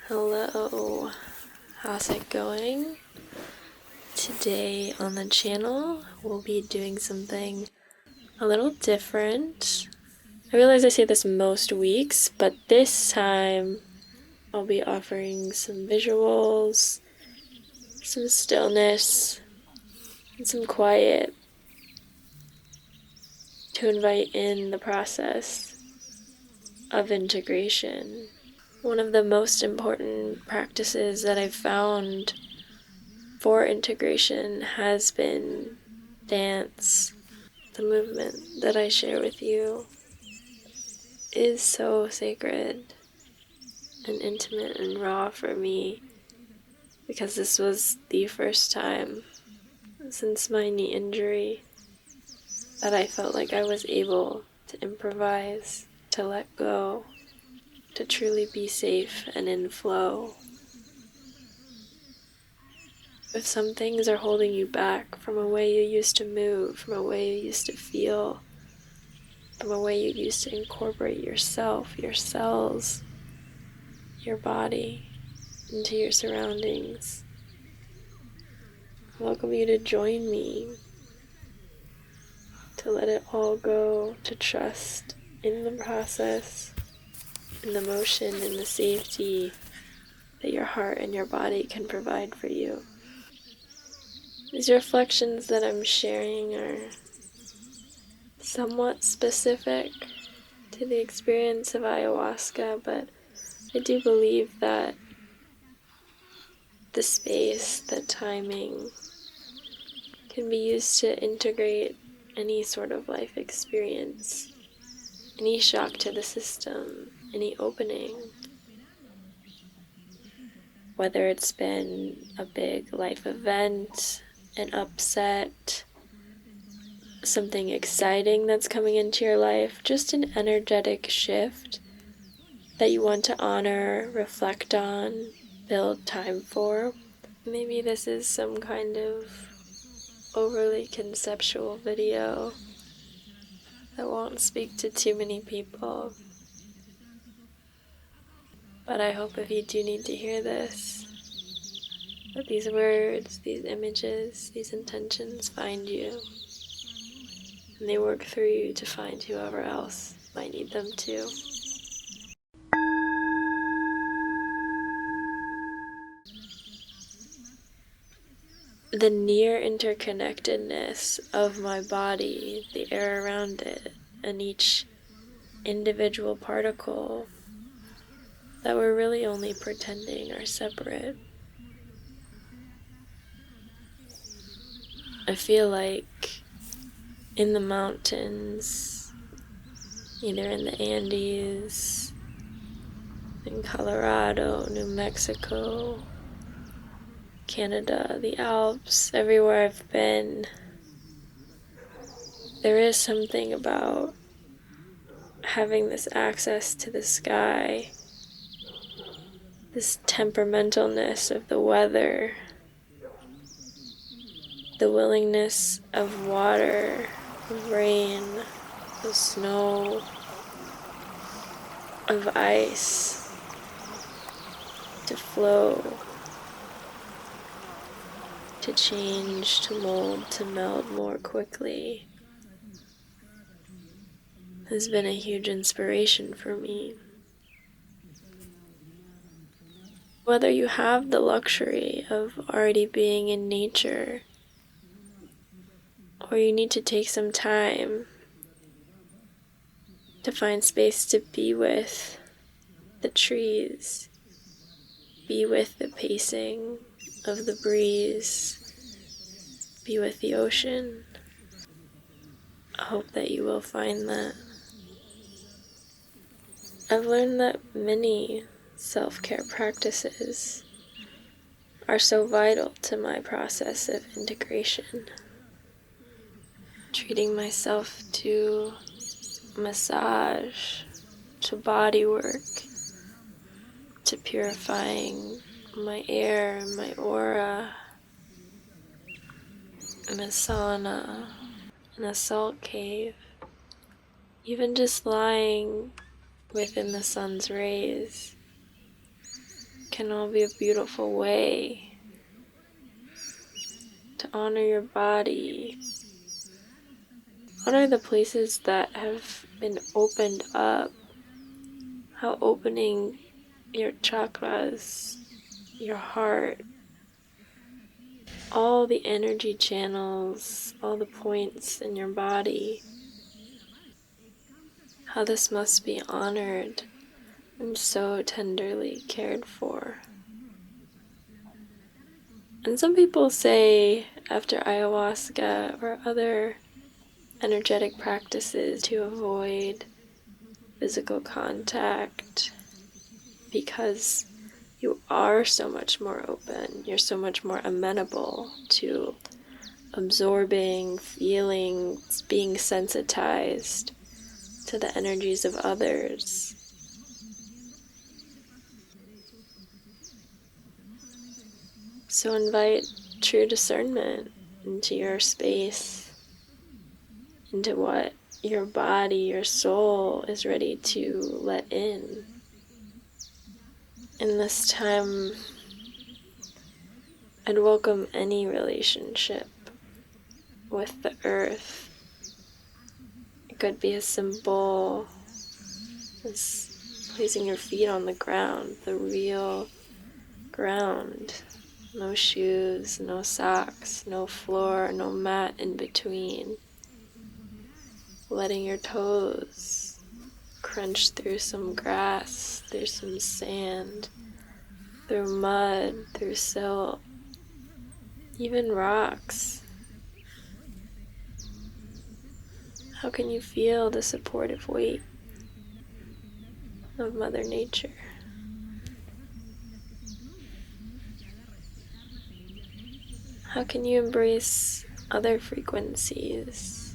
Hello, how's it going? Today on the channel, we'll be doing something a little different. I realize I say this most weeks, but this time I'll be offering some visuals, some stillness, and some quiet to invite in the process of integration. One of the most important practices that I've found for integration has been dance. The movement that I share with you is so sacred and intimate and raw for me because this was the first time since my knee injury that I felt like I was able to improvise, to let go, to truly be safe and in flow. If some things are holding you back from a way you used to move, from a way you used to feel, from a way you used to incorporate yourself, your cells, your body into your surroundings, I welcome you to join me, to let it all go, to trust in the process, in the motion, in the safety that your heart and your body can provide for you. These reflections that I'm sharing are somewhat specific to the experience of ayahuasca, but I do believe that the space, the timing, can be used to integrate any sort of life experience, any shock to the system, any opening. Whether it's been a big life event, an upset, something exciting that's coming into your life, just an energetic shift that you want to honor, reflect on, build time for. Maybe this is some kind of overly conceptual video that won't speak to too many people, but I hope if you do need to hear this, that these words, these images, these intentions find you, and they work through you to find whoever else might need them too. The near interconnectedness of my body, the air around it, and each individual particle that we're really only pretending are separate. I feel like in the mountains, either in the Andes, in Colorado, New Mexico, Canada, the Alps, everywhere I've been, there is something about having this access to the sky, this temperamentalness of the weather, the willingness of water, of rain, of snow, of ice to flow, to change, to mold, to meld more quickly, has been a huge inspiration for me. Whether you have the luxury of already being in nature, or you need to take some time to find space to be with the trees, be with the pacing of the breeze, be with the ocean, I hope that you will find that. I've learned that many self-care practices are so vital to my process of integration. Treating myself to massage, to body work, to purifying my air, my aura, in a sauna, in a salt cave, even just lying within the sun's rays can all be a beautiful way to honor your body, honor the places that have been opened up, how opening your chakras, your heart, all the energy channels, all the points in your body, how this must be honored and so tenderly cared for. And some people say after ayahuasca or other energetic practices to avoid physical contact because you are so much more open, you're so much more amenable to absorbing, feeling, being sensitized to the energies of others. So invite true discernment into your space, into what your body, your soul is ready to let in. In this time, I'd welcome any relationship with the earth. It could be as simple as placing your feet on the ground, the real ground. No shoes, no socks, no floor, no mat in between. Letting your toes crunch through some grass, through some sand, through mud, through silt, even rocks. How can you feel the supportive weight of Mother Nature? How can you embrace other frequencies?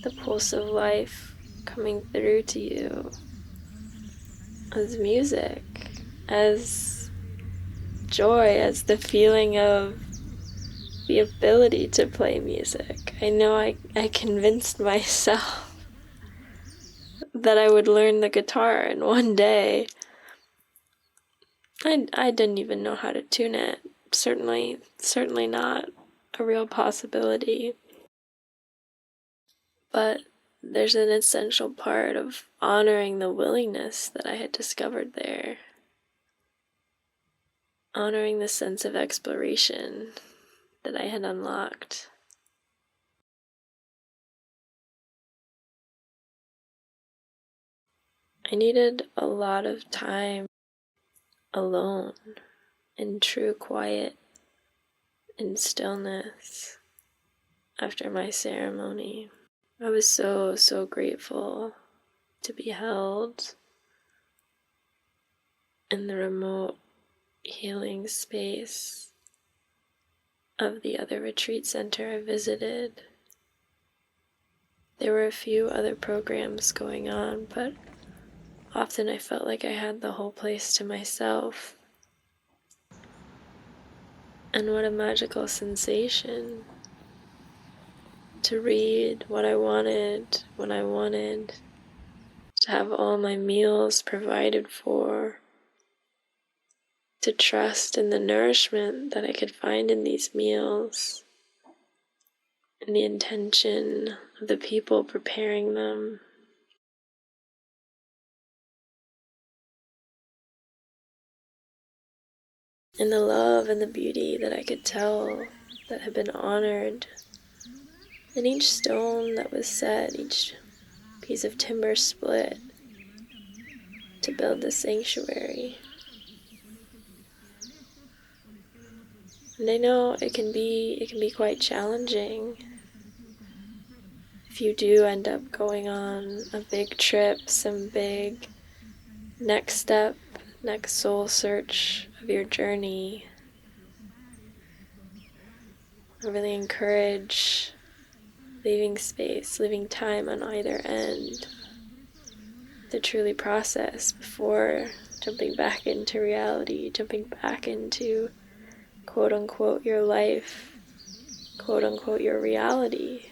The pulse of life coming through to you as music, as joy, as the feeling of the ability to play music. I know I convinced myself that I would learn the guitar in one day. I didn't even know how to tune it. Certainly not a real possibility. But there's an essential part of honoring the willingness that I had discovered there. Honoring the sense of exploration that I had unlocked. I needed a lot of time alone, in true quiet and stillness after my ceremony. I was so grateful to be held in the remote healing space of the other retreat center I visited. There were a few other programs going on, but often I felt like I had the whole place to myself. And what a magical sensation to read what I wanted, when I wanted, to have all my meals provided for, to trust in the nourishment that I could find in these meals, and the intention of the people preparing them. And the love and the beauty that I could tell that had been honored. And each stone that was set, each piece of timber split to build the sanctuary. And I know it can be quite challenging if you do end up going on a big trip, some big next step, next soul search of your journey. I really encourage leaving space, leaving time on either end to truly process before jumping back into reality, jumping back into quote unquote your life, quote unquote your reality.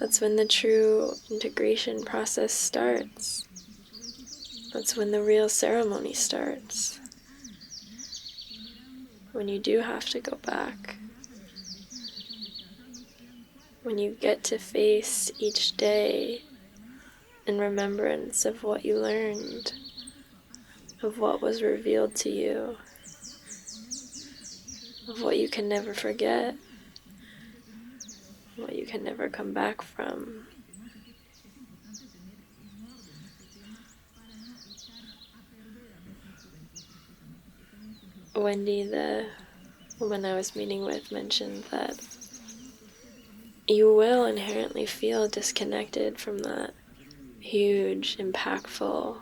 That's when the true integration process starts. That's when the real ceremony starts. When you do have to go back. When you get to face each day in remembrance of what you learned, of what was revealed to you, of what you can never forget, what you can never come back from. Wendy, the woman I was meeting with, mentioned that you will inherently feel disconnected from that huge, impactful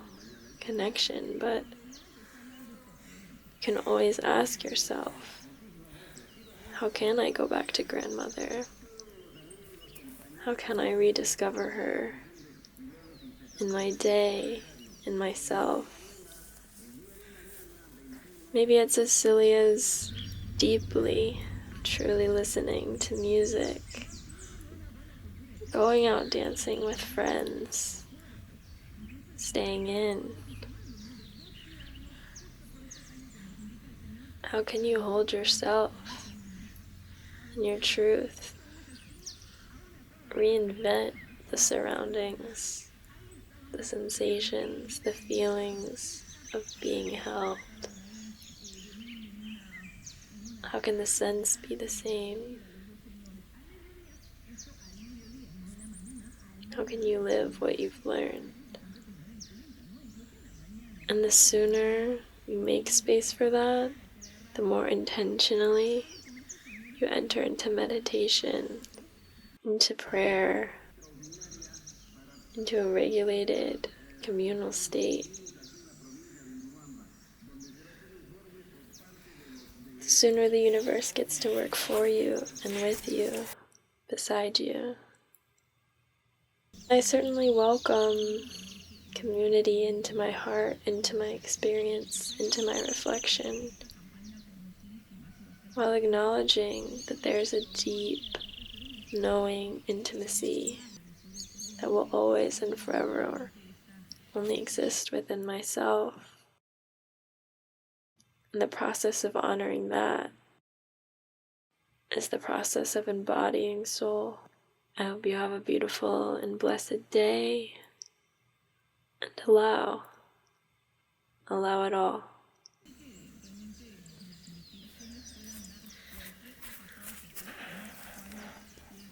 connection, but you can always ask yourself, how can I go back to grandmother? How can I rediscover her in my day, in myself? Maybe it's as silly as deeply, truly listening to music, going out dancing with friends, staying in. How can you hold yourself and your truth? Reinvent the surroundings, the sensations, the feelings of being held. How can the sense be the same? How can you live what you've learned? And the sooner you make space for that, the more intentionally you enter into meditation, into prayer, into a regulated communal state. The sooner the universe gets to work for you and with you, beside you. I certainly welcome community into my heart, into my experience, into my reflection, while acknowledging that there's a deep, knowing intimacy that will always and forever only exist within myself. And the process of honoring that is the process of embodying soul. I hope you have a beautiful and blessed day, and allow it all.